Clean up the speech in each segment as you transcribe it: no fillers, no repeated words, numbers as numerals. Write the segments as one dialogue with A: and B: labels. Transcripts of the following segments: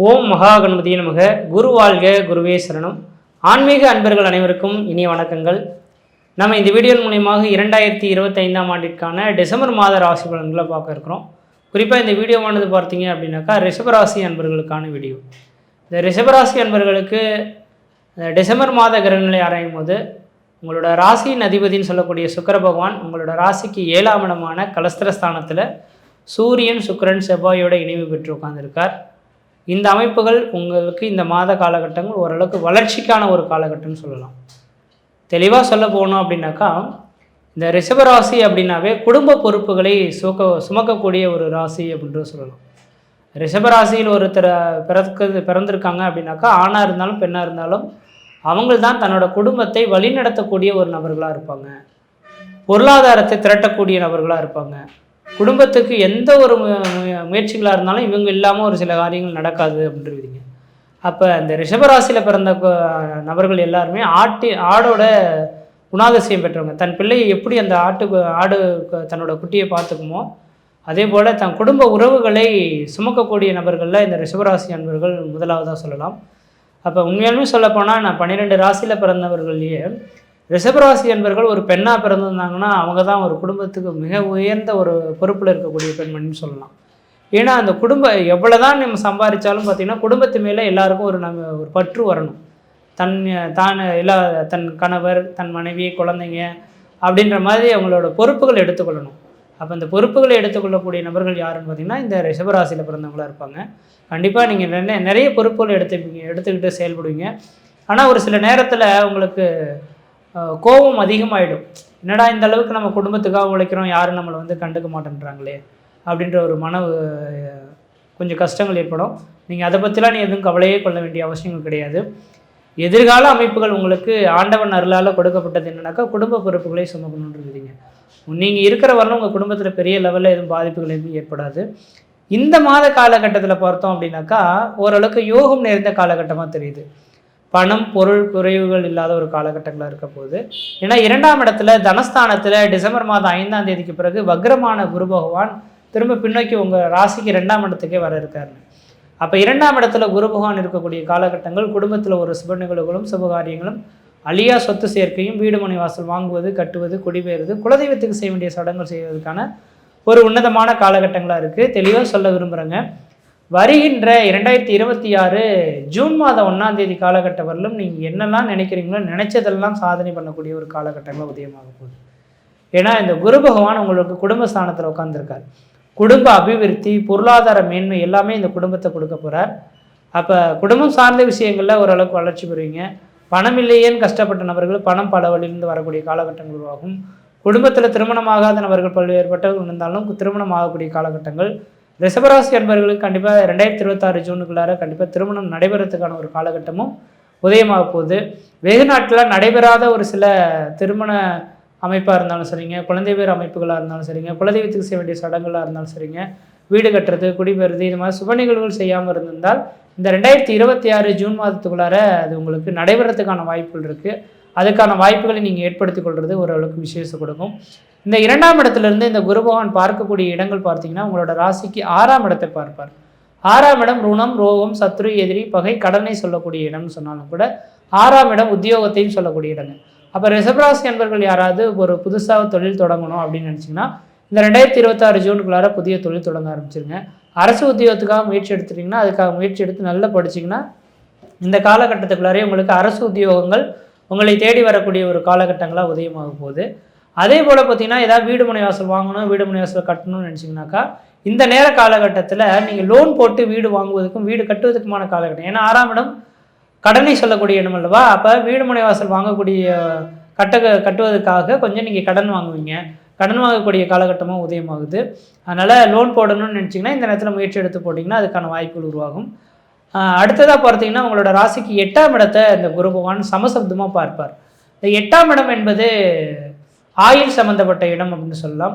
A: ஓம் மகா கணபதியே நமக. குரு வாழ்க, குருவே சரணம். ஆன்மீக அன்பர்கள் அனைவருக்கும் இனிய வணக்கங்கள். நம்ம இந்த வீடியோ மூலியமாக 2025ஆம் ஆண்டிற்கான டிசம்பர் மாத ராசி பலன்களை பார்க்க இருக்கிறோம். குறிப்பாக இந்த வீடியோவானது பார்த்தீங்க அப்படின்னாக்கா ரிஷபராசி அன்பர்களுக்கான வீடியோ. இந்த ரிஷபராசி அன்பர்களுக்கு டிசம்பர் மாத கிரகங்களை ஆராயும் போது உங்களோட ராசியின் அதிபதினு சொல்லக்கூடிய சுக்கிர பகவான் உங்களோட ராசிக்கு 7ஆம் இடமான கலஸ்திரஸ்தானத்தில் சூரியன், சுக்கிரன், செவ்வாயோட இணைவு பெற்று உட்கார்ந்துருக்கார். இந்த அமைப்புகள் உங்களுக்கு இந்த மாத காலகட்டங்கள் ஓரளவுக்கு வளர்ச்சிக்கான ஒரு காலகட்டம்னு சொல்லலாம். தெளிவாக சொல்ல போனோம் அப்படின்னாக்கா, இந்த ரிஷபராசி அப்படின்னாவே குடும்ப பொறுப்புகளை சுமக்கக்கூடிய ஒரு ராசி அப்படின்றது சொல்லலாம். ரிஷபராசியில் ஒருத்தர் பிறந்திருக்காங்க அப்படின்னாக்கா, ஆணாக இருந்தாலும் பெண்ணாக இருந்தாலும் அவங்க தான் தன்னோட குடும்பத்தை வழிநடத்தக்கூடிய ஒரு நபர்களாக இருப்பாங்க. பொருளாதாரத்தை திரட்டக்கூடிய நபர்களாக இருப்பாங்க. குடும்பத்துக்கு எந்த ஒரு முயற்சிகளாக இருந்தாலும் இவங்க இல்லாமல் ஒரு சில காரியங்கள் நடக்காது அப்படின்றீங்க. அப்போ இந்த ரிஷபராசியில் பிறந்த நபர்கள் எல்லாருமே ஆடோட குணாதிசயம் பெற்றவங்க. தன் பிள்ளையை எப்படி அந்த ஆடு தன்னோட குட்டியை பார்த்துக்குமோ அதே போல் தன் குடும்ப உறவுகளை சுமக்கக்கூடிய நபர்களில் இந்த ரிஷபராசி அன்பர்கள் முதலாவதாக சொல்லலாம். அப்போ உண்மையாலுமே சொல்லப்போனால் நான் 12 ராசியில் பிறந்தவர்களையே ரிஷபராசி என்பர்கள் ஒரு பெண்ணாக பிறந்திருந்தாங்கன்னா அவங்க தான் ஒரு குடும்பத்துக்கு மிக உயர்ந்த ஒரு பொறுப்பில் இருக்கக்கூடிய பெண்மணின்னு சொல்லலாம். ஏன்னா அந்த குடும்பம் எவ்வளோ தான் நம்ம சம்பாதிச்சாலும் பார்த்திங்கன்னா குடும்பத்து மேலே எல்லாருக்கும் ஒரு பற்று வரணும். தன் கணவர், தன் மனைவி, குழந்தைங்க அப்படின்ற மாதிரி அவங்களோட பொறுப்புகள் எடுத்துக்கொள்ளணும். அப்போ இந்த பொறுப்புகளை எடுத்துக்கொள்ளக்கூடிய நபர்கள் யாருன்னு பார்த்திங்கன்னா இந்த ரிஷபராசியில் பிறந்தவங்களாக இருப்பாங்க. கண்டிப்பாக நீங்கள் நிறைய பொறுப்புகள் எடுத்துக்கிட்டு செயல்படுவீங்க. ஆனால் ஒரு சில நேரத்தில் உங்களுக்கு கோபம் அதிகமாகிடும். என்னடா இந்த அளவுக்கு நம்ம குடும்பத்துக்காக உழைக்கிறோம், யாரும் நம்மளை கண்டுக்க மாட்டேன்றாங்களே அப்படின்ற ஒரு கொஞ்சம் கஷ்டங்கள் ஏற்படும். நீங்கள் அதை பற்றிலாம் எதுவும் கவலையே கொள்ள வேண்டிய அவசியங்கள் கிடையாது. எதிர்கால அமைப்புகள் உங்களுக்கு ஆண்டவன் அருளால் கொடுக்கப்பட்டது என்னன்னாக்கா குடும்ப பொறுப்புகளை சுமக்கணுன்றீங்க. நீங்கள் இருக்கிற வரணும் உங்கள் குடும்பத்தில் பெரிய லெவலில் எதுவும் பாதிப்புகள் எதுவும் ஏற்படாது. இந்த மாத காலகட்டத்தில் பார்த்தோம் அப்படின்னாக்கா ஓரளவுக்கு யோகம் நிறைந்த காலகட்டமாக தெரியுது. பணம், பொருள் குறைவுகள் இல்லாத ஒரு காலகட்டங்களாக இருக்க போகுது. ஏன்னா 2ஆம் இடத்துல தனஸ்தானத்தில் டிசம்பர் மாதம் 5ஆம் தேதிக்கு பிறகு வக்ரமான குரு பகவான் திரும்ப பின்னோக்கி உங்கள் ராசிக்கு 2ஆம் இடத்துக்கே வர இருக்காரு. அப்போ 2ஆம் இடத்துல குரு பகவான் இருக்கக்கூடிய காலகட்டங்கள் குடும்பத்தில் ஒரு சுப நிகழ்வுகளும் சுபகாரியங்களும், அழியா சொத்து சேர்க்கையும், வீடு மனை வாசல் வாங்குவது, கட்டுவது, குடிபெயர்வது, குலதெய்வத்துக்கு செய்ய வேண்டிய சடங்குகள் செய்வதற்கான ஒரு உன்னதமான காலகட்டங்களாக இருக்குது. தெளிவாக சொல்ல விரும்புகிறேங்க. வருகின்ற 2026 ஜூன் மாதம் 1ஆம் தேதி காலகட்டம் வரலும் நீங்கள் என்னெல்லாம் நினைக்கிறீங்களோ நினைச்சதெல்லாம் சாதனை பண்ணக்கூடிய ஒரு காலகட்டங்களில் உதயமாக போகுது. ஏன்னா இந்த குரு பகவான் உங்களுக்கு குடும்பஸ்தானத்தில் உட்காந்துருக்கார். குடும்ப அபிவிருத்தி, பொருளாதார மேன்மை எல்லாமே இந்த குடும்பத்தை கொடுக்க போகிறார். அப்போ குடும்பம் சார்ந்த விஷயங்களில் ஓரளவுக்கு வளர்ச்சி பெறுவீங்க. பணம் இல்லையேன்னு கஷ்டப்பட்ட நபர்கள் பணம் பல வழியிலிருந்து வரக்கூடிய காலகட்டங்கள் உருவாகும். குடும்பத்தில் திருமணமாகாத நபர்கள் பல்வேறுபட்டவர்கள் இருந்தாலும் திருமணம் ஆகக்கூடிய காலகட்டங்கள். ரிஷபராசி அன்பர்களுக்கு கண்டிப்பாக 2026 ஜூனுக்குள்ளார கண்டிப்பாக திருமணம் நடைபெறத்துக்கான ஒரு காலகட்டமும் உதயமாக போகுது. வெகு நாட்டில் நடைபெறாத ஒரு சில திருமண அமைப்பாக இருந்தாலும் சரிங்க, குழந்தை பேர் அமைப்புகளாக இருந்தாலும் சரிங்க, குலதெய்வத்துக்கு செய்ய வேண்டிய சடங்குகளாக இருந்தாலும் சரிங்க, வீடு கட்டுறது, குடிபெறுது, இது மாதிரி சுப நிகழ்வுகள் செய்யாமல் இருந்திருந்தால் இந்த 2026 ஜூன் மாதத்துக்குள்ளார அது உங்களுக்கு நடைபெறத்துக்கான வாய்ப்புகள் இருக்குது. அதுக்கான வாய்ப்புகளை நீங்கள் ஏற்படுத்தி கொள்வது ஓரளவுக்கு விசேஷம் கொடுக்கும். இந்த 2ஆம் இடத்துலேருந்து இந்த குரு பகவான் பார்க்கக்கூடிய இடங்கள் பார்த்தீங்கன்னா உங்களோட ராசிக்கு 6ஆம் இடத்தை பார்ப்பார். 6ஆம் இடம் ருணம், ரோகம், சத்ரு, எதிரி, பகை, கடனை சொல்லக்கூடிய இடம்னு சொன்னாலும் கூட 6ஆம் இடம் உத்தியோகத்தையும் சொல்லக்கூடிய இடங்க. அப்போ ரிஷபராசி அன்பர்கள் யாராவது ஒரு புதுசாக தொழில் தொடங்கணும் அப்படின்னு நினச்சிங்கன்னா இந்த 2026 ஜூனுக்குள்ளார புதிய தொழில் தொடங்க ஆரம்பிச்சிருங்க. அரசு உத்தியோகத்துக்காக முயற்சி எடுத்துட்டிங்கன்னா அதுக்காக முயற்சி எடுத்து நல்லா படிச்சிங்கன்னா இந்த காலகட்டத்துக்குள்ளாரே உங்களுக்கு அரசு உத்தியோகங்கள் உங்களை தேடி வரக்கூடிய ஒரு காலகட்டங்களாக உதயமாக போகுது. அதே போல் பார்த்தீங்கன்னா ஏதாவது வீடு மனை வாசல் வாங்கணும், வீடு மனை வாசல் கட்டணும்னு நினச்சிங்கனாக்கா இந்த நேர காலகட்டத்தில் நீங்கள் லோன் போட்டு வீடு வாங்குவதற்கும் வீடு கட்டுவதற்குமான காலகட்டம். ஏன்னா 6ஆம் இடம் கடனை சொல்லக்கூடிய இடம் அல்லவா. அப்போ வீடு மனை வாசல் வாங்கக்கூடிய கட்டுவதற்காக கொஞ்சம் நீங்கள் கடன் வாங்குவீங்க. கடன் வாங்கக்கூடிய காலகட்டமாக உதயமாகுது. அதனால் லோன் போடணும்னு நினச்சிங்கன்னா இந்த நேரத்தில் முயற்சி எடுத்து போட்டிங்கன்னா அதுக்கான வாய்ப்புகள் உருவாகும். அடுத்ததாக பார்த்தீங்கன்னா உங்களோட ராசிக்கு 8ஆம் இடத்தை இந்த குரு பகவான் சமசப்தமாக பார்ப்பார். இந்த 8ஆம் இடம் என்பது ஆயுள் சம்மந்தப்பட்ட இடம் அப்படின்னு சொல்லலாம்.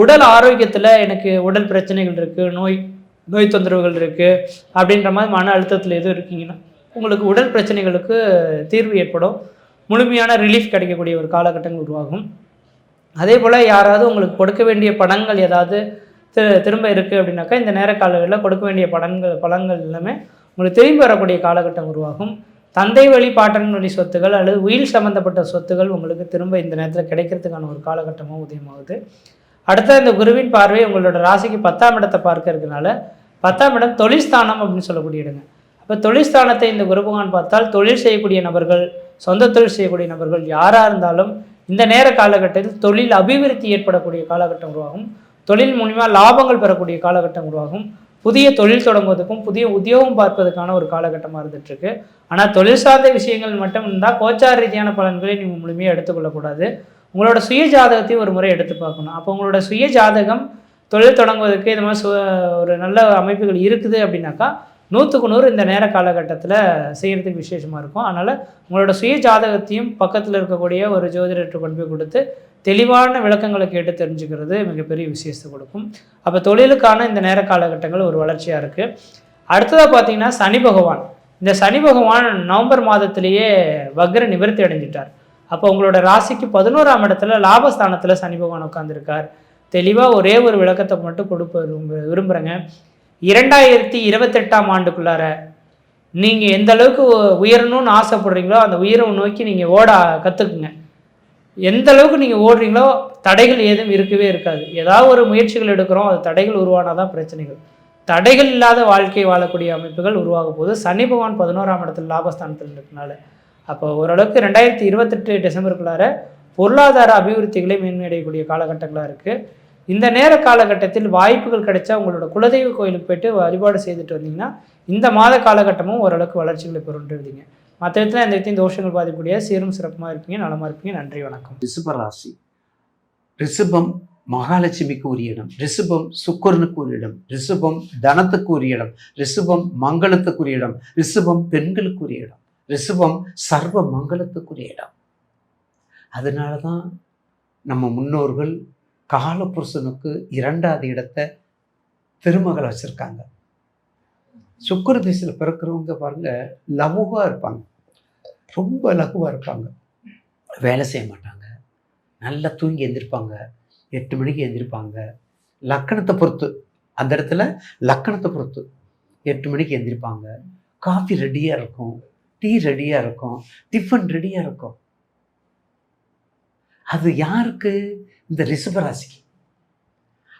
A: உடல் ஆரோக்கியத்தில் எனக்கு உடல் பிரச்சனைகள் இருக்குது, நோய் தொந்தரவுகள் இருக்குது அப்படின்ற மாதிரி மன அழுத்தத்தில் எதுவும் இருக்கீங்கன்னா உங்களுக்கு உடல் பிரச்சனைகளுக்கு தீர்வு ஏற்படும். முழுமையான ரிலீஃப் கிடைக்கக்கூடிய ஒரு காலகட்டங்கள் உருவாகும். அதே போல் யாராவது உங்களுக்கு கொடுக்க வேண்டிய பணங்கள் ஏதாவது திரும்ப இருக்குது அப்படின்னாக்கா இந்த நேர காலங்களில் கொடுக்க வேண்டிய பலன்கள் எல்லாமே உங்களுக்கு திரும்பி வரக்கூடிய காலகட்டம் உருவாகும். தந்தை வழி பாட்டன் வழி சொத்துகள் அல்லது உயிர் சம்மந்தப்பட்ட சொத்துகள் உங்களுக்கு திரும்ப இந்த நேரத்தில் கிடைக்கிறதுக்கான ஒரு காலகட்டமாக உதயமாகுது. அடுத்த இந்த குருவின் பார்வை உங்களோட ராசிக்கு 10ஆம் இடத்தை பார்க்க இருக்கனால 10ஆம் இடம் தொழில் ஸ்தானம் அப்படின்னு சொல்லக்கூடிய இடங்க. அப்போ தொழில் ஸ்தானத்தை இந்த குரு பகவான் பார்த்தால் தொழில் செய்யக்கூடிய நபர்கள், சொந்த தொழில் செய்யக்கூடிய நபர்கள் யாராக இருந்தாலும் இந்த நேர காலகட்டத்தில் தொழில் அபிவிருத்தி ஏற்படக்கூடிய காலகட்டம் உருவாகும். தொழில் மூலிமா லாபங்கள் பெறக்கூடிய காலகட்டம் உருவாகும். புதிய தொழில் தொடங்குவதற்கும் புதிய உத்தியோகம் பார்ப்பதற்கான ஒரு காலகட்டமாக இருந்துகிட்ருக்கு. ஆனால் தொழில் சார்ந்த விஷயங்கள் மட்டும் இருந்தால் கோச்சார ரீதியான பலன்களை நீங்கள் முழுமையாக எடுத்துக்கொள்ளக்கூடாது. உங்களோட சுய ஜாதகத்தையும் ஒரு முறை எடுத்து பார்க்கணும். அப்போ உங்களோட சுய ஜாதகம் தொழில் தொடங்குவதற்கு இது மாதிரி ஒரு நல்ல அமைப்புகள் இருக்குது அப்படின்னாக்கா 100க்கு 100 இந்த நேர காலகட்டத்தில் செய்கிறதுக்கு விசேஷமாக இருக்கும். அதனால் உங்களோட சுய ஜாதகத்தையும் பக்கத்தில் இருக்கக்கூடிய ஒரு ஜோதிடர்கிட்ட கொண்டு போய் கொடுத்து தெளிவான விளக்கங்களை கேட்டு தெரிஞ்சுக்கிறது மிகப்பெரிய விசேஷத்தை கொடுக்கும். அப்போ தொழிலுக்கான இந்த நேர காலகட்டங்கள் ஒரு வளர்ச்சியாக இருக்குது. அடுத்ததாக பார்த்தீங்கன்னா சனி பகவான். இந்த சனி பகவான் நவம்பர் மாதத்திலேயே வக்ர நிவர்த்தி அடைஞ்சிட்டார். அப்போ உங்களோட ராசிக்கு 11ஆம் இடத்துல லாபஸ்தானத்தில் சனி பகவான் உட்காந்துருக்கார். தெளிவாக ஒரே ஒரு விளக்கத்தை மட்டும் விரும்புகிறேங்க. 2028ஆம் ஆண்டுக்குள்ளார நீங்கள் எந்த அளவுக்கு உயரணும்னு ஆசைப்படுறீங்களோ அந்த உயரம் நோக்கி நீங்கள் ஓட கற்றுக்குங்க. எந்த அளவுக்கு நீங்கள் ஓடுறீங்களோ தடைகள் ஏதும் இருக்கவே இருக்காது. ஏதாவது ஒரு முயற்சிகள் எடுக்கிறோம், அது தடைகள் உருவானால் தான் பிரச்சனைகள். தடைகள் இல்லாத வாழ்க்கை வாழக்கூடிய அமைப்புகள் உருவாக போது சனி பகவான் 11ஆம் இடத்துல லாபஸ்தானத்தில் இருக்கனால அப்போ ஓரளவுக்கு 2028 டிசம்பருக்குள்ளார பொருளாதார அபிவிருத்திகளை மேன்மையடையக்கூடிய காலகட்டங்களாக இருக்குது. இந்த நேர காலகட்டத்தில் வாய்ப்புகள் கிடைச்சா உங்களோட குலதெய்வ கோயிலுக்கு போய்ட்டு வழிபாடு செய்துட்டு வந்தீங்கன்னா இந்த மாத காலகட்டமும் ஓரளவுக்கு வளர்ச்சிகளை பெறுன்றீங்க. மற்ற இடத்துல இந்த இடத்தையும் தோஷங்கள் பாதிக்கக்கூடிய சீரும் சிறப்புமாக இருப்பீங்க, நலமாக இருப்பீங்க. நன்றி, வணக்கம்.
B: ரிஷபராசி. ரிஷபம் மகாலட்சுமிக்கு உரிய இடம், ரிஷபம் சுக்கரனுக்கு உரிய இடம், ரிஷபம் தனத்துக்கு உரிய இடம், ரிஷபம் மங்களத்துக்குரிய இடம், ரிஷபம் பெண்களுக்குரிய இடம், ரிஷபம் சர்வ மங்களத்துக்குரிய இடம். அதனால தான் நம்ம முன்னோர்கள் காலபுருஷனுக்கு 2வது இடத்தை திருமகள் வச்சுருக்காங்க. சுக்கிர திசையில் பிறக்கிறவங்க பாருங்க லகுவாக இருப்பாங்க, ரொம்ப லகுவாக இருப்பாங்க, வேலை செய்ய மாட்டாங்க, நல்லா தூங்கி எழுந்திருப்பாங்க, 8 மணிக்கு எழுந்திருப்பாங்க. லக்கணத்தை பொறுத்து அந்த இடத்துல லக்கணத்தை பொறுத்து 8 மணிக்கு எழுந்திருப்பாங்க. காஃபி ரெடியாக இருக்கும், டீ ரெடியாக இருக்கும், டிஃபன் ரெடியாக இருக்கும். அது யாருக்கு? இந்த ரிஷபராசிக்கு.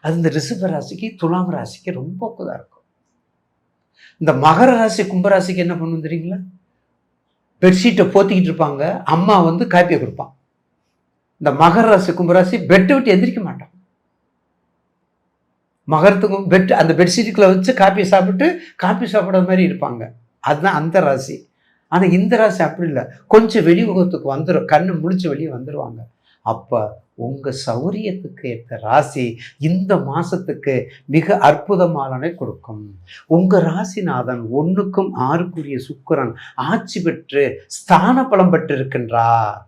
B: அது இந்த ரிஷபராசிக்கு துலாம் ராசிக்கு ரொம்ப ஒப்புதாக இருக்கும். இந்த மகர ராசி கும்பராசிக்கு என்ன பண்ணும் தெரியுங்களா? பெட்ஷீட்டை போத்திக்கிட்டு இருப்பாங்க, அம்மா வந்து காப்பியை கொடுப்பான். இந்த மகர ராசி கும்பராசி பெட்டை விட்டு எந்திரிக்க மாட்டான். மகரத்துக்கும் பெட் அந்த பெட்ஷீட்டுக்குள்ள வச்சு காப்பியை சாப்பிட்டு காப்பி சாப்பிட்ற மாதிரி இருப்பாங்க. அதுதான் அந்த ராசி. ஆனால் இந்த ராசி அப்படி இல்லை, கொஞ்சம் வெளி முகத்துக்கு வந்துடும், கண்ணு முழிச்சு வெளியே வந்துடுவாங்க. அப்போ உங்கள் சௌரியத்துக்கு ஏற்ற ராசி இந்த மாதத்துக்கு மிக அற்புதமானதை கொடுக்கும். உங்கள் ராசிநாதன் 1க்கும் 6க்குரிய சுக்கிரன் ஆட்சி பெற்று ஸ்தான பலம் பெற்று இருக்கின்றார்.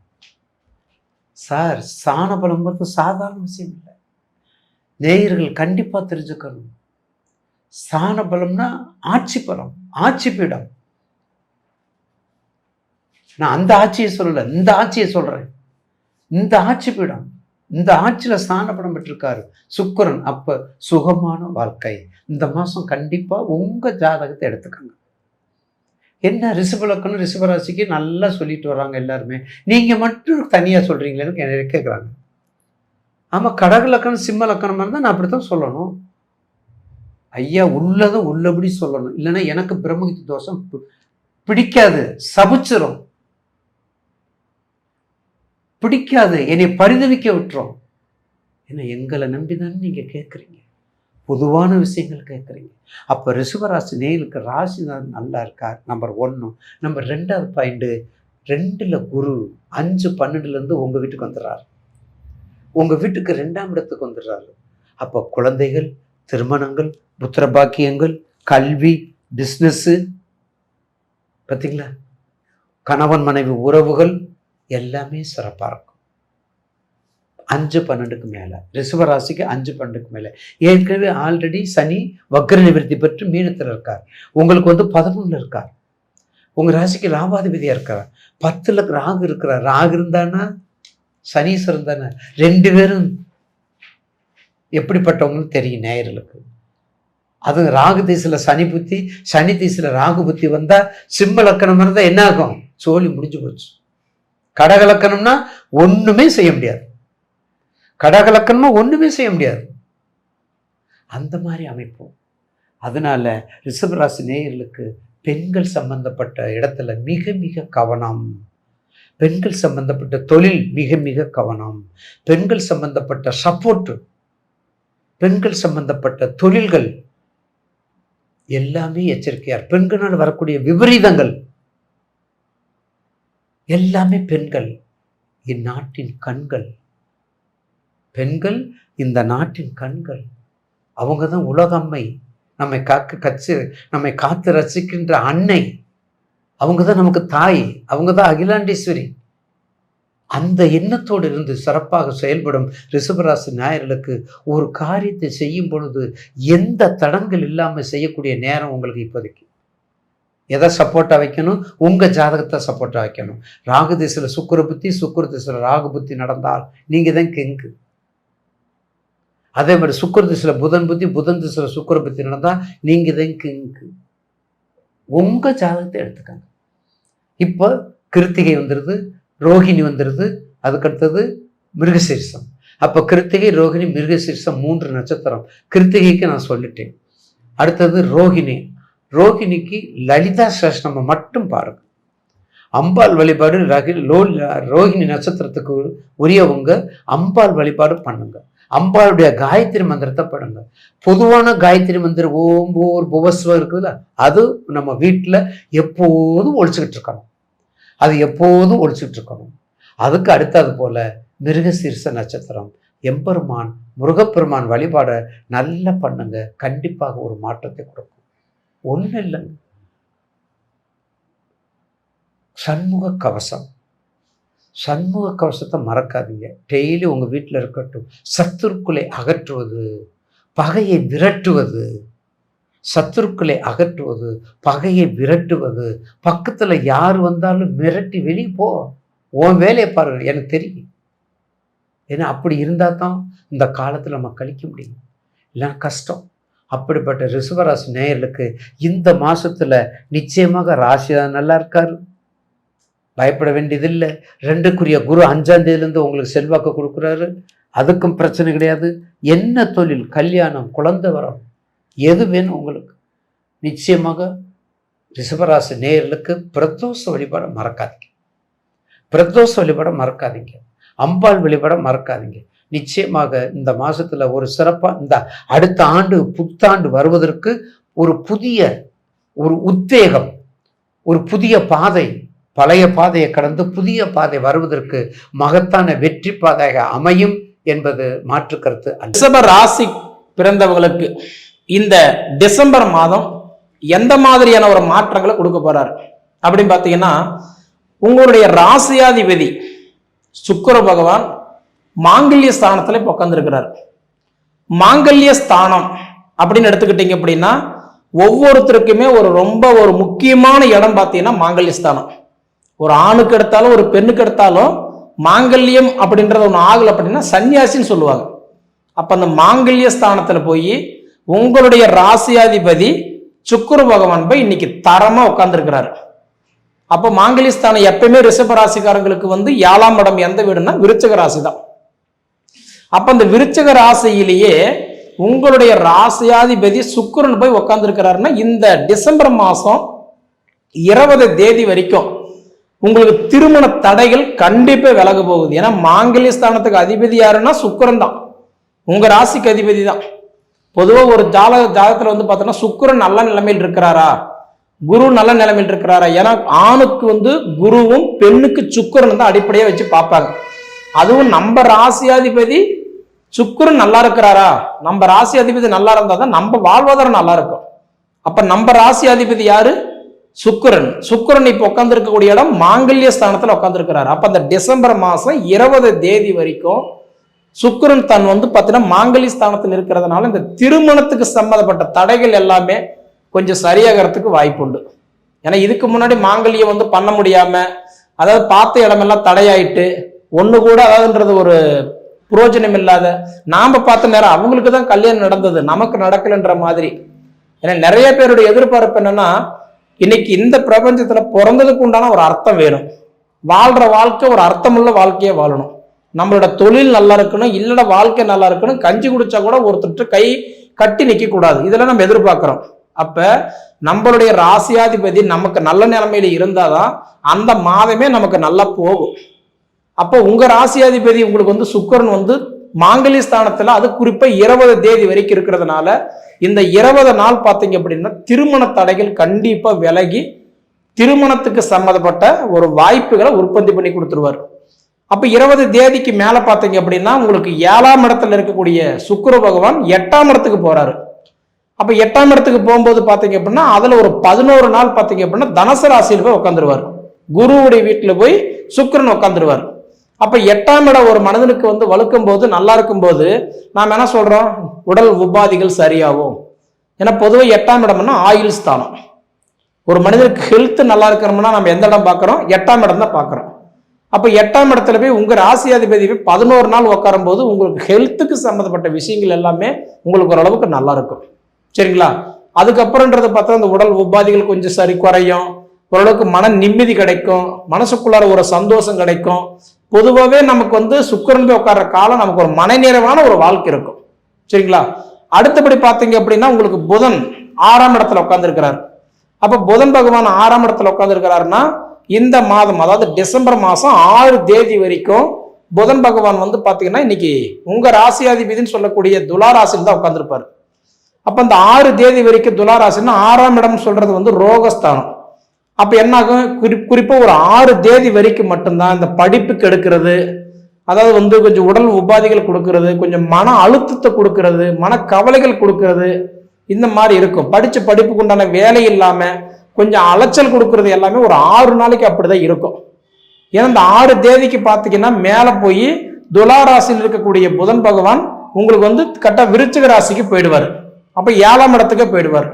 B: சார், ஸ்தான பலம்ங்கிறது சாதாரண விஷயம் இல்லை, நேயர்கள் கண்டிப்பாக தெரிஞ்சுக்கணும். ஸ்தான பலம்னா ஆட்சி பலம், ஆட்சி பீடம். நான் அந்த ஆட்சியை சொல்லலை, இந்த ஆட்சியை சொல்கிறேன். இந்த ஆட்சி பீடம், இந்த ஆட்சியில் ஸ்தானப்படம் பெற்றிருக்காரு சுக்கிரன். அப்போ சுகமான வாழ்க்கை இந்த மாதம் கண்டிப்பாக உங்கள் ஜாதகத்தை எடுத்துக்கோங்க. என்ன ரிஷபலக்கணம் ரிஷபராசிக்கு நல்லா சொல்லிட்டு வர்றாங்க எல்லாருமே, நீங்கள் மட்டும் தனியாக சொல்கிறீங்களேன்னு என்ன கேட்குறாங்க. ஆமாம், கடக லக்கணம் சிம்ம லக்கணமாக இருந்தால் நான் அப்படி தான் சொல்லணும் ஐயா, உள்ளதும் உள்ளபடி சொல்லணும். இல்லைன்னா எனக்கு பிரம்மகித்தி தோஷம் பிடிக்காது, சபிச்சிரும், பிடிக்காது, என்னை பரிதவிக்க விட்டுரும். ஏன்னா எங்களை நம்பி தானே நீங்கள் கேட்குறீங்க, பொதுவான விஷயங்கள் கேட்குறீங்க. அப்போ ரிஷபராசி நேயலுக்கு ராசி தான் நல்லா இருக்கார். நம்பர் 1. நம்பர் 2வது பாயிண்ட்டு, 2ல் குரு 5-12 உங்கள் வீட்டுக்கு வந்துடுறாரு, உங்கள் வீட்டுக்கு 2ஆம் இடத்துக்கு வந்துடுறாரு. அப்போ குழந்தைகள், திருமணங்கள், புத்திர பாக்கியங்கள், கல்வி, பிஸ்னஸ்ஸு, பார்த்தீங்களா, கணவன் மனைவி உறவுகள் எல்லாமே சிறப்பாக இருக்கும். 5-12க்கு மேலே ரிஷபராசிக்கு 5-12க்கு மேலே. ஏற்கனவே ஆல்ரெடி சனி வக்ர நிவர்த்தி பெற்று மீனத்தில் இருக்கார், உங்களுக்கு வந்து 11ல் இருக்கார், உங்கள் ராசிக்கு லாபாதிபதியாக இருக்கார். 10ல் ராகு இருக்கிறார். ராகு இருந்தானா சனீஸ்வரன் தானே, 2 பேரும் எப்படிப்பட்டவங்களும் தெரியும் நேயர்களுக்கு. அது ராகு திசையில் சனி புத்தி, சனி திசையில் ராகு புத்தி வந்தால் சிம்ம லக்கணம் இருந்தால் என்ன ஆகும்? சோழி முடிஞ்சு போச்சு. கடகலக்கணம்னா ஒன்றுமே செய்ய முடியாது. கடகலக்கணமா ஒன்றுமே செய்ய முடியாது. அந்த மாதிரி அமைப்பு. அதனால ரிஷபராசி நேயர்களுக்கு பெண்கள் சம்பந்தப்பட்ட இடத்துல மிக மிக கவனம். பெண்கள் சம்பந்தப்பட்ட தொழில் மிக மிக கவனம். பெண்கள் சம்பந்தப்பட்ட சப்போர்ட், பெண்கள் சம்பந்தப்பட்ட தொழில்கள் எல்லாமே எச்சரிக்கையார். பெண்களால் வரக்கூடிய விபரீதங்கள் எல்லாமே பெண்கள் இந்நாட்டின் கண்கள். பெண்கள் இந்த நாட்டின் கண்கள். அவங்க தான் உலகம்மை. நம்மை நம்மை காத்து ரசிக்கின்ற அன்னை. அவங்க தான் நமக்கு தாய். அவங்க தான் அகிலாண்டேஸ்வரி. அந்த எண்ணத்தோடு இருந்து சிறப்பாக செயல்படும் ரிஷபராசி நேயர்களுக்கு ஒரு காரியத்தை செய்யும் பொழுது எந்த தடங்கள் இல்லாமல் செய்யக்கூடிய நேரம் உங்களுக்கு இப்போதைக்கு. எதை சப்போர்ட்டாக வைக்கணும்? உங்கள் ஜாதகத்தை சப்போர்ட்டாக வைக்கணும். ராகு திசையில் சுக்கிர புத்தி, சுக்கிர திசையில் ராகு புத்தி நடந்தால் நீங்கள் தான் கெங்கு. அதே மாதிரி சுக்கிர திசையில் புதன் புத்தி, புதன் திசையில் சுக்கிர புத்தி நடந்தால் நீங்கள் தான் கெங்கு. உங்கள் ஜாதகத்தை எடுத்துக்காங்க. இப்போ கிருத்திகை வந்துடுது, ரோகிணி வந்துடுது, அதுக்கடுத்தது மிருகசீரிசம். அப்போ கிருத்திகை, ரோகிணி, மிருகசீரிசம் 3 நட்சத்திரம். கிருத்திகைக்கு நான் சொல்லிட்டேன். அடுத்தது ரோகிணி. ரோகிணிக்கு லலிதா சஹஸ்ரநாமம் மட்டும் பாருங்க. அம்பாள் வழிபாடு ரோகிணி நட்சத்திரத்துக்கு உரியவங்க அம்பாள் வழிபாடு பண்ணுங்க. அம்பாளுடைய காயத்ரி மந்திரத்தை படுங்க. பொதுவான காயத்ரி மந்திரம் ஓம் போர் புவஸ்வம் இருக்குதுல்ல, அது நம்ம வீட்டில் எப்போதும் ஒழிச்சுக்கிட்டு இருக்கணும். அது எப்போதும் ஒழிச்சுக்கிட்டு இருக்கணும். அதுக்கு அடுத்தது போல மிருகசீரிச நட்சத்திரம், எம்பெருமான் முருகப்பெருமான் வழிபாடை நல்லா பண்ணுங்க. கண்டிப்பாக ஒரு மாற்றத்தை கொடுக்கும். ஒன்றும் இல்லைங்க, சண்முக கவசம். சண்முக கவசத்தை மறக்காதீங்க. டெய்லி உங்கள் வீட்டில் இருக்கட்டும். சத்துருக்களை அகற்றுவது, பகையை விரட்டுவது. சத்துருக்களை அகற்றுவது, பகையை விரட்டுவது. பக்கத்தில் யார் வந்தாலும் மிரட்டி வெளியே போ, உன் வேலையை பாருங்க, எனக்கு தெரியும். ஏன்னா அப்படி இருந்தால் தான் இந்த காலத்தில் நம்ம கழிக்க முடியும், இல்லைன்னா கஷ்டம். அப்படிப்பட்ட ரிஷபராசி நேயர்களுக்கு இந்த மாதத்தில் நிச்சயமாக ராசியாக நல்லா இருக்காரு, பயப்பட வேண்டியதில்லை. 2க்குரிய குரு 5ஆம் தேதியிலேருந்து உங்களுக்கு செல்வாக்கு கொடுக்குறாரு, அதுக்கும் பிரச்சனை கிடையாது. என்ன தொழில், கல்யாணம், குழந்தை வரம், எது வேணும் உங்களுக்கு. நிச்சயமாக ரிஷபராசி நேயர்களுக்கு பிரதோஷ வழிபாட மறக்காதீங்க. பிரதோஷ வழிபாட மறக்காதீங்க. அம்பாள் வழிபாட மறக்காதீங்க. நிச்சயமாக இந்த மாதத்தில் ஒரு சிறப்பாக இந்த அடுத்த ஆண்டு புத்தாண்டு வருவதற்கு ஒரு புதிய ஒரு உத்வேகம், ஒரு புதிய பாதை, பழைய பாதையை கடந்து புதிய பாதை வருவதற்கு மகத்தான வெற்றி பாதையாக அமையும் என்பது மாற்று கருத்து அல்ல.
C: ரிஷப ராசி பிறந்தவங்களுக்கு இந்த டிசம்பர் மாதம் எந்த மாதிரியான ஒரு மாற்றங்களை கொடுக்க போறாரு அப்படின்னு பார்த்தீங்கன்னா, உங்களுடைய ராசியாதிபதி சுக்கிர பகவான் மாங்கல்ய ஸ்தானத்துல இப்போ உட்காந்துருக்கிறார். மாங்கல்ய ஸ்தானம் அப்படின்னு எடுத்துக்கிட்டீங்க அப்படின்னா, ஒவ்வொருத்தருக்குமே ரொம்ப முக்கியமான இடம் பார்த்தீங்கன்னா மாங்கல்ய ஸ்தானம். ஒரு ஆணுக்கு எடுத்தாலும் ஒரு பெண்ணுக்கு எடுத்தாலும் மாங்கல்யம் அப்படின்றது ஒன்று ஆகலை அப்படின்னா சன்னியாசின்னு சொல்லுவாங்க. அப்போ அந்த மாங்கல்ய ஸ்தானத்தில் போய் உங்களுடைய ராசியாதிபதி சுக்கிர பகவான் போய் இன்னைக்கு தரமா உட்கார்ந்துருக்கிறாரு. அப்போ மாங்கல்ய ஸ்தானம் எப்பயுமே ரிஷப ராசிக்காரங்களுக்கு 7ஆம் இடம் எந்த வீடுன்னா விருச்சிக ராசி தான். அப்ப அந்த விருச்சிக ராசியிலேயே உங்களுடைய ராசியாதிபதி சுக்கிரன் போய் உட்கார்ந்துருக்கிறாருன்னா இந்த டிசம்பர் மாசம் 20 தேதி வரைக்கும் உங்களுக்கு திருமண தடைகள் கண்டிப்பா விலக போகுது. ஏன்னா மாங்கல்ய ஸ்தானத்துக்கு அதிபதி யாருன்னா சுக்கிரன் தான், உங்க ராசிக்கு அதிபதி தான். பொதுவாக ஒரு ஜாதகத்துல பார்த்தோம்னா சுக்கிரன் நல்ல நிலைமையில் இருக்கிறாரா, குரு நல்ல நிலைமையில் இருக்கிறாரா. ஏன்னா ஆணுக்கு குருவும் பெண்ணுக்கு சுக்கிரன் தான் அடிப்படையா வச்சு பார்ப்பாங்க. அதுவும் நம்ம ராசியாதிபதி சுக்கிரன் நல்லா இருக்கிறாரா, நம்ம ராசியாதிபதி நல்லா இருந்தா தான் நம்ம வாழ்வாதாரம் நல்லா இருக்கும். அப்ப நம்ம ராசியாதிபதி யாரு? சுக்கிரன். சுக்கிரன் இப்ப உட்கார்ந்து இருக்கக்கூடிய இடம் மாங்கல்ய ஸ்தானத்துல உட்கார்ந்து இருக்கிறாரு. அப்ப அந்த டிசம்பர் மாசம் 20 தேதி வரைக்கும் சுக்கிரன் தன் பார்த்தீங்கன்னா மாங்கல்ய ஸ்தானத்தில் இருக்கிறதுனால இந்த திருமணத்துக்கு சம்பந்தப்பட்ட தடைகள் எல்லாமே கொஞ்சம் சரியாகிறதுக்கு வாய்ப்பு உண்டு. ஏன்னா இதுக்கு முன்னாடி மாங்கல்யம் பண்ண முடியாம, அதாவது பார்த்த இடமெல்லாம் தடையாயிட்டு ஒண்ணு கூட அதாவதுன்றது ஒரு புரோஜனம் இல்லாத, நாம பார்த்த நேரம் அவங்களுக்கு தான் கல்யாணம் நடந்தது, நமக்கு நடக்கலன்ற மாதிரி ஏன்னா நிறைய பேருடைய எதிர்பார்ப்பு என்னன்னா, இன்னைக்கு இந்த பிரபஞ்சத்துல பிறந்ததுக்கு உண்டான ஒரு அர்த்தம் வேணும், வாழ்ற வாழ்க்கை ஒரு அர்த்தமுள்ள வாழ்க்கையை வாழணும், நம்மளோட தொழில் நல்லா இருக்கணும், இல்லட வாழ்க்கை நல்லா இருக்கணும், கஞ்சி குடிச்சா கூட ஒருத்தர் கை கட்டி நிக்க கூடாது, இதெல்லாம் நம்ம எதிர்பார்க்கிறோம். அப்ப நம்மளுடைய ராசியாதிபதி நமக்கு நல்ல நிலைமையில இருந்தாதான் அந்த மாதமே நமக்கு நல்லா போகும். அப்போ உங்க ராசியாதிபதி உங்களுக்கு வந்து சுக்கிரன் வந்து மாங்கல்ய ஸ்தானத்துல, அது குறிப்பா 20 தேதி வரைக்கும் இருக்கிறதுனால இந்த 20 நாள் பார்த்தீங்க அப்படின்னா திருமண தடைகள் கண்டிப்பா விலகி திருமணத்துக்கு சம்மந்தப்பட்ட ஒரு வாய்ப்புகளை உற்பத்தி பண்ணி கொடுத்துருவார். அப்ப 20 தேதிக்கு மேல பார்த்தீங்க அப்படின்னா உங்களுக்கு 7ஆம் இடத்துல இருக்கக்கூடிய சுக்கிர பகவான் 8ஆம் இடத்துக்கு போறாரு. அப்ப 8ஆம் இடத்துக்கு போகும்போது பாத்தீங்க அப்படின்னா அதுல ஒரு 11 நாள் பாத்தீங்க அப்படின்னா தனுசு ராசியில் போய் உட்காந்துருவார். குருவுடைய வீட்டுல போய் சுக்கிரன் உட்காந்துருவார். அப்ப 8ஆம் இடம் ஒரு மனிதனுக்கு வந்து வலுக்கும் போது, நல்லா இருக்கும் போது நாம் என்ன சொல்றோம், உடல் உபாதிகள் சரியாகும். ஏன்னா பொதுவாக 8ஆம் இடம்னா ஆயுள் ஸ்தானம். ஒரு மனிதனுக்கு ஹெல்த் நல்லா இருக்கணும்னா நம்ம எந்த இடம் பார்க்கிறோம், 8ஆம் இடம் தான் பார்க்கிறோம். அப்ப 8ஆம் இடத்துல போய் உங்க ராசியாதிபதி போய் 11 நாள் உட்காரும் போது உங்களுக்கு ஹெல்த்துக்கு சம்பந்தப்பட்ட விஷயங்கள் எல்லாமே உங்களுக்கு ஓரளவுக்கு நல்லா இருக்கும். சரிங்களா? அதுக்கப்புறம்ன்றது பார்த்தா அந்த உடல் உபாதிகள் கொஞ்சம் சரி குறையும், ஓரளவுக்கு மன நிம்மதி கிடைக்கும், மனசுக்குள்ளார ஒரு சந்தோஷம் கிடைக்கும். பொதுவாகவே நமக்கு வந்து சுக்கிரன் போய் உட்கார்ற காலம் நமக்கு ஒரு மனநிறைவான ஒரு வாழ்க்கை இருக்கும். சரிங்களா? அடுத்தபடி பார்த்தீங்க அப்படின்னா உங்களுக்கு புதன் 6ஆம் இடத்துல உட்கார்ந்துருக்கிறார். அப்ப புதன் பகவான் 6ஆம் இடத்துல உட்கார்ந்துருக்கிறாருன்னா இந்த மாதம், அதாவது டிசம்பர் மாசம் 6 தேதி வரைக்கும் புதன் பகவான் வந்து பாத்தீங்கன்னா இன்னைக்கு உங்க ராசியாதிபதினு சொல்லக்கூடிய துலா ராசியில் தான் உட்கார்ந்துருப்பாரு. அப்ப இந்த 6 தேதி வரைக்கும் துலா ராசின்னா 6ஆம் இடம் சொல்றது வந்து ரோகஸ்தானம். அப்ப என்ன ஆகும், குறிப்பா ஒரு 6 தேதி வரைக்கும் மட்டும்தான் இந்த படிப்புக்கு எடுக்கிறது, அதாவது வந்து கொஞ்சம் உடல் உபாதிகள் கொடுக்கறது, கொஞ்சம் மன அழுத்தத்தை கொடுக்கறது, மன கவலைகள் கொடுக்கறது, இந்த மாதிரி இருக்கும். படிச்ச படிப்புக்கு உண்டான வேலை இல்லாம கொஞ்சம் அலைச்சல் கொடுக்கறது எல்லாமே ஒரு 6 நாளைக்கு அப்படிதான் இருக்கும். ஏன்னா இந்த 6 தேதிக்கு பார்த்தீங்கன்னா மேல போய் துலா ராசியில் இருக்கக்கூடிய புதன் பகவான் உங்களுக்கு வந்து கரெக்டா விருச்சிக ராசிக்கு போயிடுவார். அப்ப 7ஆம் இடத்துக்கு போயிடுவார்.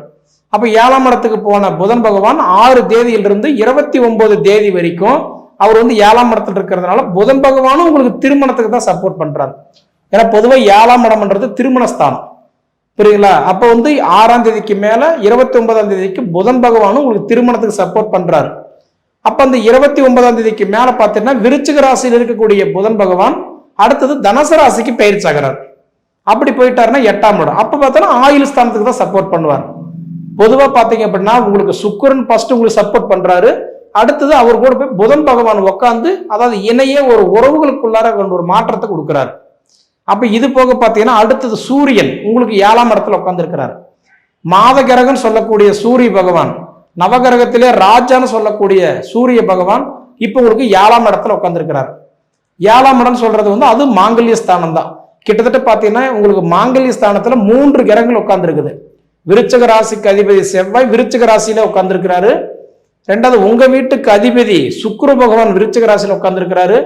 C: அப்ப 7ஆம் இடத்துக்கு போன புதன் பகவான் 6 தேதியிலிருந்து 29 தேதி வரைக்கும் அவர் வந்து 7ஆம் இடத்துல இருக்கிறதுனால புதன் பகவானும் உங்களுக்கு திருமணத்துக்கு தான் சப்போர்ட் பண்றாரு. ஏன்னா பொதுவாக 7ஆம் இடம்ன்றது திருமணஸ்தானம். புரியுங்களா? அப்ப வந்து 6ஆம் தேதிக்கு மேல 29ஆம் தேதிக்கு புதன் பகவானும் உங்களுக்கு திருமணத்துக்கு சப்போர்ட் பண்றாரு. அப்ப அந்த 29ஆம் தேதிக்கு மேல பார்த்தீங்கன்னா விருச்சிக ராசியில் இருக்கக்கூடிய புதன் பகவான் அடுத்தது தனுசு ராசிக்கு பயிற்சி ஆகிறார். அப்படி போயிட்டாருன்னா 8ஆம் இடம். அப்ப பார்த்தோன்னா ஆயுள் ஸ்தானத்துக்கு தான் சப்போர்ட் பண்ணுவார். பொதுவா பாத்தீங்க அப்படின்னா உங்களுக்கு சுக்கிரன் ஃபர்ஸ்ட் உங்களுக்கு சப்போர்ட் பண்றாரு, அடுத்தது அவர் கூட போய் புதன் பகவான் உட்காந்து, அதாவது இணையே ஒரு உறவுகளுக்குள்ளார ஒரு மாற்றத்தை கொடுக்கிறாரு. அப்ப இது போக பாத்தீங்கன்னா அடுத்தது சூரியன் உங்களுக்கு 7ஆம் இடத்துல உட்கார்ந்து இருக்கிறார். மாத கிரகம் சொல்லக்கூடிய சூரிய பகவான், நவகிரகத்திலே ராஜான்னு சொல்லக்கூடிய சூரிய பகவான் இப்ப உங்களுக்கு 7ஆம் இடத்துல உட்கார்ந்து இருக்கிறார். 7ஆம் இடம் சொல்றது வந்து அது மாங்கல்ய ஸ்தானம் தான். கிட்டத்தட்ட பாத்தீங்கன்னா உங்களுக்கு மாங்கல்ய ஸ்தானத்துல 3 கிரகங்கள் உட்கார்ந்து இருக்குது. விருச்சிக ராசிக்கு அதிபதி செவ்வாய் விருச்சிக ராசியில உட்கார்ந்துருக்கிறாரு. ரெண்டாவது உங்க வீட்டுக்கு அதிபதி சுக்கிர பகவான் விருச்சிக ராசியில உட்கார்ந்துருக்கிறாரு.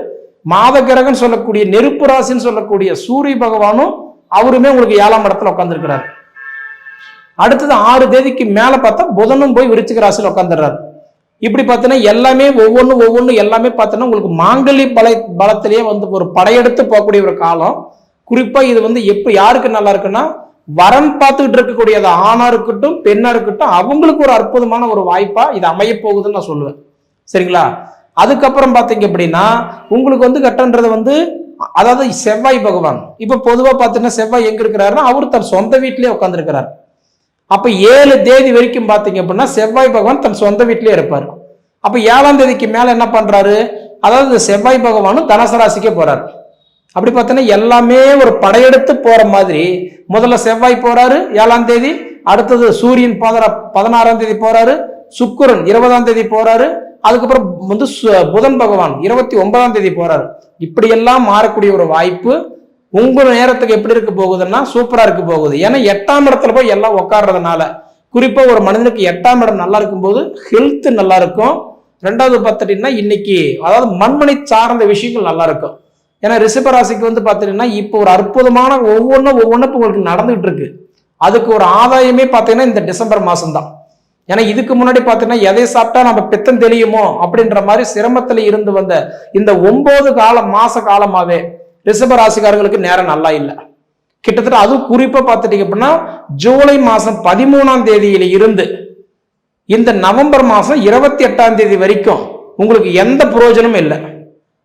C: மாத கிரகம் சொல்லக்கூடிய நெருப்பு ராசின்னு சொல்லக்கூடிய சூரிய பகவானும் அவருமே உங்களுக்கு 7ஆம் இடத்துல உட்கார்ந்துருக்கிறாரு. அடுத்தது 6 தேதிக்கு மேல பார்த்தா புதனும் போய் விருச்சிக ராசியில உட்கார்ந்துடுறாரு. இப்படி பார்த்தீங்கன்னா எல்லாமே ஒவ்வொன்று எல்லாமே பார்த்தீங்கன்னா உங்களுக்கு மாங்கல்ய பலத்திலேயே வந்து ஒரு படையெடுத்து போகக்கூடிய ஒரு காலம். குறிப்பா இது வந்து எப்ப யாருக்கு நல்லா இருக்குன்னா வரன் பார்த்துக்கிட்டு இருக்கக்கூடிய ஆணா இருக்கட்டும் பெண்ணா இருக்கட்டும் அவங்களுக்கு ஒரு அற்புதமான ஒரு வாய்ப்பா இது அமைய போகுதுன்னு நான் சொல்லுவேன். சரிங்களா? அதுக்கப்புறம் பாத்தீங்க அப்படின்னா உங்களுக்கு வந்து கட்டன்றது வந்து அதாவது செவ்வாய் பகவான் இப்ப பொதுவா பாத்தீங்கன்னா செவ்வாய் எங்க இருக்கிறாருன்னா அவர் தன் சொந்த வீட்டிலேயே உட்கார்ந்து இருக்கிறார். அப்ப 7 தேதி வரைக்கும் பாத்தீங்க அப்படின்னா செவ்வாய் பகவான் தன் சொந்த வீட்டிலேயே இருப்பார். அப்ப 7ஆம் தேதிக்கு மேல என்ன பண்றாரு, அதாவது செவ்வாய் பகவானும் தனுசு ராசிக்கே போறாரு. அப்படி பார்த்தீங்கன்னா எல்லாமே ஒரு படையெடுத்து போற மாதிரி முதல்ல செவ்வாய் போறாரு 7ஆம் தேதி, அடுத்தது சூரியன் 16ஆம் தேதி போறாரு, சுக்கிரன் 20ஆம் தேதி போறாரு, அதுக்கப்புறம் வந்து புதன் பகவான் 29ஆம் தேதி போறாரு. இப்படி எல்லாம் மாறக்கூடிய ஒரு வாய்ப்பு உங்க நேரத்துக்கு எப்படி இருக்க போகுதுன்னா சூப்பரா இருக்க போகுது. ஏன்னா 8ஆம் இடத்துல போய் எல்லாம் உட்கார்றதுனால குறிப்பா ஒரு மனிதனுக்கு 8ஆம் இடம் நல்லா இருக்கும்போது ஹெல்த் நல்லா இருக்கும். ரெண்டாவது பார்த்துட்டீங்கன்னா இன்னைக்கு அதாவது மண்மனை சார்ந்த விஷயங்கள் நல்லா இருக்கும். ஏன்னா ரிஷப ராசிக்கு வந்து பாத்தீங்கன்னா இப்போ ஒரு அற்புதமான ஒவ்வொன்றும் உங்களுக்கு நடந்துகிட்டு இருக்கு. அதுக்கு ஒரு ஆதாயமே பார்த்தீங்கன்னா இந்த டிசம்பர் மாசம் தான். ஏன்னா இதுக்கு முன்னாடி பார்த்தீங்கன்னா எதை சாப்பிட்டா நம்ம பித்தம் தெளியுமோ அப்படின்ற மாதிரி சிரமத்துல இருந்து வந்த இந்த 9 மாச காலமாவே ரிஷப ராசிக்காரங்களுக்கு நேரம் நல்லா இல்லை. கிட்டத்தட்ட அது குறிப்பா பார்த்துட்டீங்க அப்படின்னா ஜூலை மாசம் 13ஆம் தேதியில இருந்து இந்த நவம்பர் மாசம் 28ஆம் தேதி வரைக்கும் உங்களுக்கு எந்த பிரயோஜனமும் இல்லை.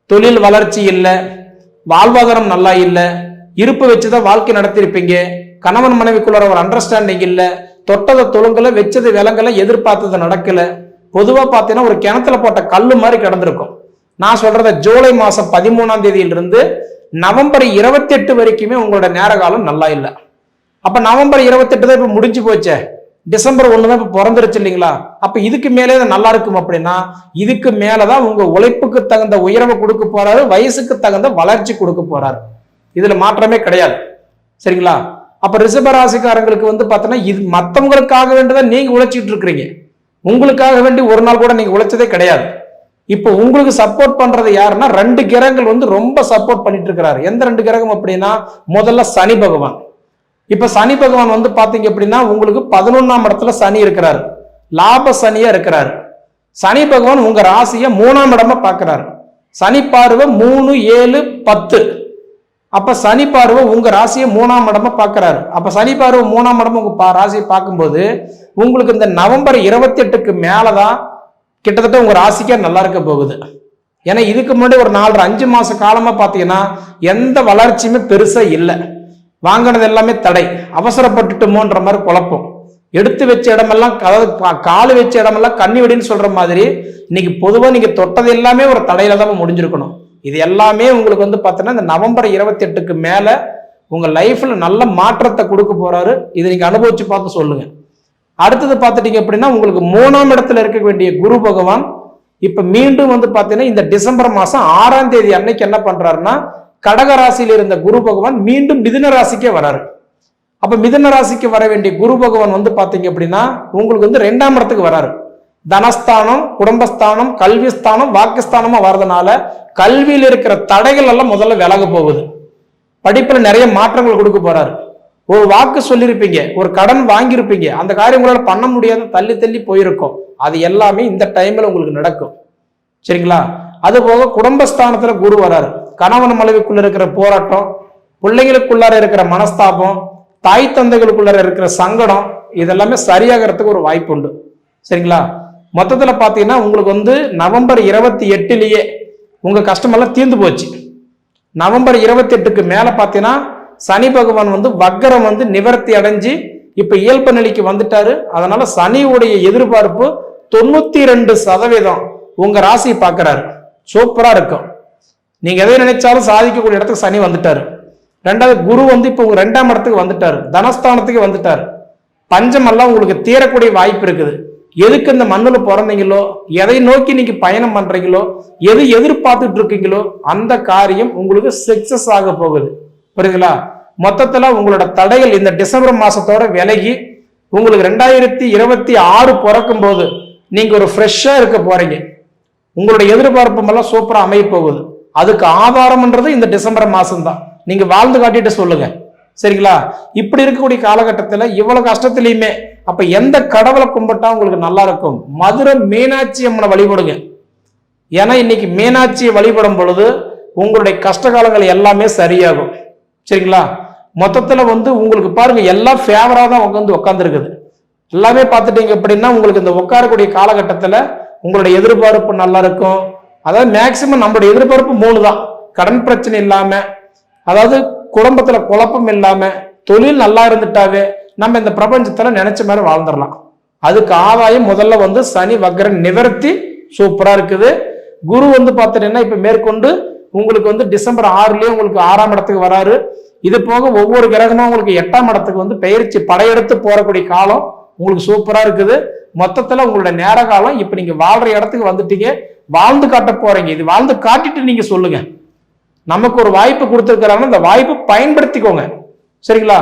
C: தொழில் வளர்ச்சி இல்லை, வாழ்வாதாரம் நல்லா இல்லை, இருப்பு வச்சுதான் வாழ்க்கை நடத்திருப்பீங்க, கணவன் மனைவிக்குள்ள ஒரு அண்டர்ஸ்டாண்டிங் இல்லை, தொட்டதை தொழுங்கல வச்சது விலங்கல, எதிர்பார்த்தது நடக்கல. பொதுவா பார்த்தீங்கன்னா ஒரு கிணத்துல போட்ட கல்லு மாதிரி கிடந்திருக்கும். நான் சொல்றத ஜூலை மாசம் 13ஆம் தேதியிலிருந்து நவம்பர் 28 வரைக்குமே உங்களோட நேர காலம் நல்லா இல்லை. அப்ப நவம்பர் 28 தான் இப்ப முடிஞ்சு போச்சே, டிசம்பர் 1 தான் இப்ப பிறந்துருச்சு இல்லைங்களா? அப்ப இதுக்கு மேலே நல்லா இருக்கும் அப்படின்னா இதுக்கு மேலதான் உங்க உழைப்புக்கு தகுந்த உயர்வை கொடுக்க போறாரு, வயசுக்கு தகுந்த வளர்ச்சி கொடுக்க போறாரு. இதுல மாற்றமே கிடையாது. சரிங்களா? அப்ப ரிஷபராசிக்காரங்களுக்கு வந்து பார்த்தீங்கன்னா இது மற்றவங்களுக்காக வேண்டிதான் நீங்க உழைச்சிட்டு இருக்கிறீங்க. உங்களுக்காக வேண்டி ஒரு நாள் கூட நீங்க உழைச்சதே கிடையாது. இப்போ உங்களுக்கு சப்போர்ட் பண்றது யாருன்னா 2 கிரகங்கள் வந்து ரொம்ப சப்போர்ட் பண்ணிட்டு இருக்கிறாரு. எந்த 2 கிரகம் அப்படின்னா முதல்ல சனி பகவான். இப்ப சனி பகவான் வந்து பாத்தீங்க அப்படின்னா உங்களுக்கு 11ஆம் இடத்துல சனி இருக்கிறாரு, லாப சனியா இருக்கிறாரு. சனி பகவான் உங்க ராசியை 3ஆம் இடமா பாக்குறாரு. சனி பார்வை 3, 7, 10. அப்ப சனி பார்வை உங்க ராசியை 3ஆம் இடமா பாக்குறாரு. அப்ப சனி பார்வை 3ஆம் இடம் உங்க ராசியை பார்க்கும்போது உங்களுக்கு இந்த நவம்பர் 28க்கு மேலதான் கிட்டத்தட்ட உங்க ராசிக்கே நல்லா இருக்க போகுது. ஏன்னா இதுக்கு முன்னாடி ஒரு 4-5 மாச காலமா பாத்தீங்கன்னா எந்த வளர்ச்சியுமே பெருசா இல்லை. வாங்கினது எல்லாமே தடை, அவசரப்பட்டுட்டோமோன்ற மாதிரி குழப்பம், எடுத்து வச்ச இடமெல்லாம், அதாவது காலு வச்ச இடமெல்லாம் கண்ணி வெடின்னு சொல்ற மாதிரி இன்னைக்கு பொதுவா நீங்க தொட்டது எல்லாமே ஒரு தடையில தான் முடிஞ்சிருக்கணும். இது எல்லாமே உங்களுக்கு வந்து பார்த்தீங்கன்னா இந்த நவம்பர் 28க்கு மேல உங்க லைஃப்ல நல்ல மாற்றத்தை கொடுக்க போறாரு. இதை நீங்க அனுபவிச்சு பார்த்து சொல்லுங்க. அடுத்தது பார்த்துட்டீங்க அப்படின்னா உங்களுக்கு 3ஆம் இடத்துல இருக்க வேண்டிய குரு பகவான் இப்ப மீண்டும் வந்து பாத்தீங்கன்னா இந்த டிசம்பர் மாசம் 6ஆம் தேதி அன்னைக்கு என்ன பண்றாருன்னா கடக ராசியில இருந்த குரு பகவான் மீண்டும் மிதுன ராசிக்கே வராரு. அப்ப மிதுன ராசிக்கு வர வேண்டிய குரு பகவான் வந்து பாத்தீங்க அப்படின்னா உங்களுக்கு வந்து 2ஆம் இடத்துக்கு வராரு. தனஸ்தானம், குடும்பஸ்தானம், கல்விஸ்தானம், வாக்குஸ்தானமா வர்றதுனால கல்வியில் இருக்கிற தடைகள் எல்லாம் முதல்ல விலக போகுது. படிப்புல நிறைய மாற்றங்கள் கொடுக்க போறாரு. ஒரு வாக்கு சொல்லியிருப்பீங்க, ஒரு கடன் வாங்கியிருப்பீங்க, அந்த காரியம் உங்களால பண்ண முடியாத தள்ளி தள்ளி போயிருக்கும், அது எல்லாமே இந்த டைம்ல உங்களுக்கு நடக்கும். சரிங்களா? அது போக குடும்பஸ்தானத்துல குரு வராரு. கணவன் மனைவிக்குள்ள இருக்கிற போராட்டம், பிள்ளைங்களுக்குள்ளார இருக்கிற மனஸ்தாபம், தாய் தந்தைகளுக்குள்ளார இருக்கிற சங்கடம், இதெல்லாமே சரியாகிறதுக்கு ஒரு வாய்ப்பு உண்டு. சரிங்களா? மொத்தத்துல பாத்தீங்கன்னா உங்களுக்கு வந்து நவம்பர் 28லேயே உங்க கஷ்டமெல்லாம் தீர்ந்து போச்சு. நவம்பர் 28க்கு மேல பாத்தீங்கன்னா சனி பகவான் வந்து வக்கரம் வந்து நிவர்த்தி அடைஞ்சு இப்ப இயல்பு நிலைக்கு வந்துட்டாரு. அதனால சனியுடைய எதிர்பார்ப்பு 92% உங்க ராசியை பார்க்கிறாரு. சூப்பரா இருக்கும். நீங்க எதை நினைச்சாலும் சாதிக்கக்கூடிய இடத்துக்கு சனி வந்துட்டாரு. 2வது குரு வந்து இப்ப உங்க 2ஆம் இடத்துக்கு வந்துட்டாரு, தனஸ்தானத்துக்கு வந்துட்டாரு. பஞ்சம் எல்லாம் உங்களுக்கு தீரக்கூடிய வாய்ப்பு இருக்குது. எதுக்கு இந்த மண்ணுல பிறந்தீங்களோ, எதை நோக்கி நீங்க பயணம் பண்றீங்களோ, எது எதிர்பார்த்துட்டு இருக்கீங்களோ அந்த காரியம் உங்களுக்கு சக்சஸ் ஆக போகுது. புரியுதுங்களா? மொத்தத்துல உங்களோட தடைகள் இந்த டிசம்பர் மாசத்தோட விலகி உங்களுக்கு 2026 பிறக்கும் போது நீங்க ஒரு ஃப்ரெஷ்ஷா இருக்க போறீங்க. உங்களுடைய எதிர்பார்ப்பு எல்லாம் சூப்பரா அமைய போகுது. அதுக்கு ஆதாரம்ன்றது இந்த டிசம்பர் மாசம் தான். நீங்க வாழ்ந்து காட்டிட்டு சொல்லுங்க. சரிங்களா? இப்படி இருக்கக்கூடிய காலகட்டத்துல இவ்வளவு கஷ்டத்திலையுமே அப்ப எந்த கடவுளை கும்பிட்டா உங்களுக்கு நல்லா இருக்கும்? மதுரை மீனாட்சி அம்மனை வழிபடுங்க. ஏன்னா இன்னைக்கு மீனாட்சியை வழிபடும் பொழுது உங்களுடைய கஷ்ட காலங்கள் எல்லாமே சரியாகும். சரிங்களா? மொத்தத்துல வந்து உங்களுக்கு பாருங்க எல்லாம் ஃபேவரா தான் உட்கார்ந்து இருக்குது. எல்லாமே பார்த்துட்டீங்க அப்படின்னா உங்களுக்கு இந்த உட்காரக்கூடிய காலகட்டத்துல உங்களுடைய எதிர்பார்ப்பு நல்லா இருக்கும். அதாவது மேக்சிமம் நம்மளுடைய எதிர்பார்ப்பு 3 தான். கடன் பிரச்சனை இல்லாம, அதாவது குடும்பத்துல குழப்பம் இல்லாம, தொழில் நல்லா இருந்துட்டாவே நம்ம இந்த பிரபஞ்சத்துல நினைச்ச மாதிரி வாழ்ந்துடலாம். அதுக்கு ஆதாயம் முதல்ல வந்து சனி வக்ர நிவர்த்தி சூப்பரா இருக்குது. குரு வந்து பார்த்துட்டீங்கன்னா இப்ப மேற்கொண்டு உங்களுக்கு வந்து டிசம்பர் 6லயே உங்களுக்கு 6ஆம் இடத்துக்கு வராரு. இது போக ஒவ்வொரு கிரகமும் உங்களுக்கு 8ஆம் இடத்துக்கு வந்து பெயர்ச்சி படையெடுத்து போறக்கூடிய காலம் உங்களுக்கு சூப்பரா இருக்குது. மொத்தத்துல உங்களுடைய நேர காலம் இப்ப நீங்க வாழ்ற இடத்துக்கு வந்துட்டீங்க, வாழ்ந்து காட்ட போறீங்க. இது வாழ்ந்து காட்டிட்டு நீங்க சொல்லுங்க. நமக்கு ஒரு வாய்ப்பு கொடுத்துருக்கிறாங்கன்னா அந்த வாய்ப்பு பயன்படுத்திக்கோங்க. சரிங்களா?